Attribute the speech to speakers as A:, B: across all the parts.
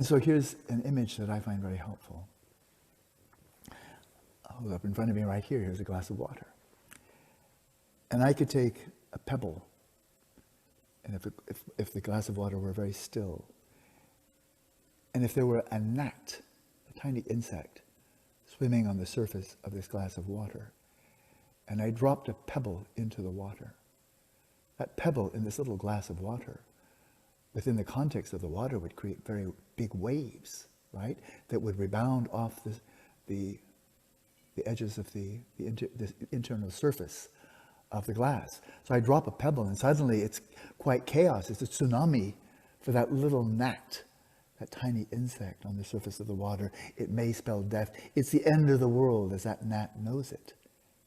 A: And so here's an image that I find very helpful. I'll hold up in front of me right here. Here's a glass of water. And I could take a pebble, and if the glass of water were very still, and if there were a gnat, a tiny insect, swimming on the surface of this glass of water, and I dropped a pebble into the water, that pebble in this little glass of water, within the context of the water, would create very big waves, right? That would rebound off the edges of the internal surface of the glass. So I drop a pebble and suddenly it's quite chaos. It's a tsunami for that little gnat, that tiny insect on the surface of the water. It may spell death. It's the end of the world as that gnat knows it.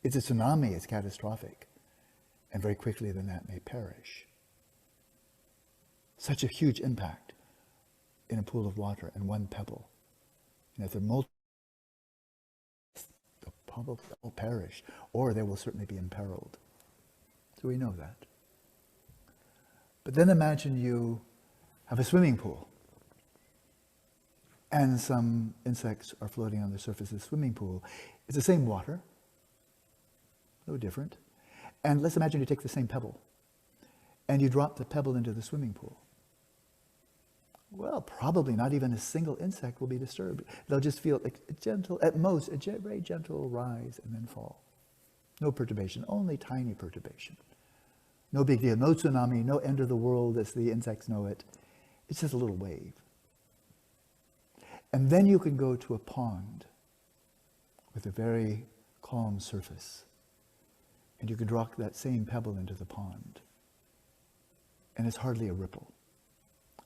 A: It's a tsunami, it's catastrophic. And very quickly the gnat may perish. Such a huge impact in a pool of water and one pebble. And if they're multiple, they'll probably all perish, or they will certainly be imperiled. So we know that. But then imagine you have a swimming pool, and some insects are floating on the surface of the swimming pool. It's the same water, no different. And let's imagine you take the same pebble, and you drop the pebble into the swimming pool. Well, probably not even a single insect will be disturbed. They'll just feel like a gentle, at most, a very gentle rise and then fall. No perturbation, only tiny perturbation. No big deal, no tsunami, no end of the world as the insects know it. It's just a little wave. And then you can go to a pond with a very calm surface. And you can drop that same pebble into the pond. And it's hardly a ripple.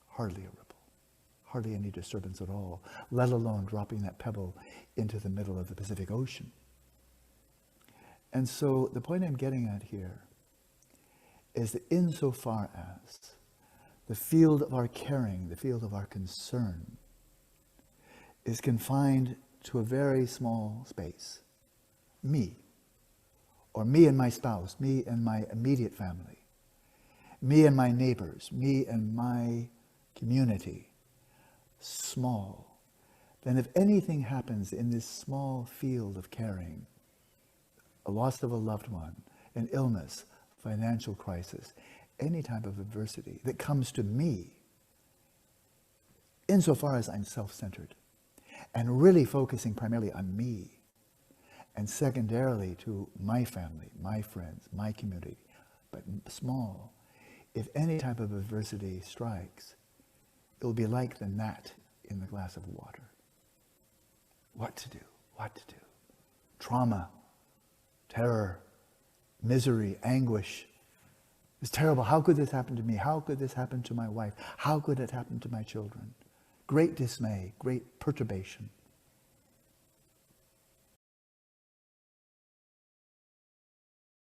A: Hardly a ripple. Hardly any disturbance at all, let alone dropping that pebble into the middle of the Pacific Ocean. And so the point I'm getting at here is that insofar as the field of our caring, the field of our concern, is confined to a very small space, me, or me and my spouse, me and my immediate family, me and my neighbors, me and my community, small, then if anything happens in this small field of caring, a loss of a loved one, an illness, financial crisis, any type of adversity that comes to me, insofar as I'm self-centered and really focusing primarily on me, and secondarily to my family, my friends, my community, but small, if any type of adversity strikes, it will be like the gnat in the glass of water. What to do? What to do? Trauma, terror, misery, anguish. It's terrible. How could this happen to me? How could this happen to my wife? How could it happen to my children? Great dismay, great perturbation.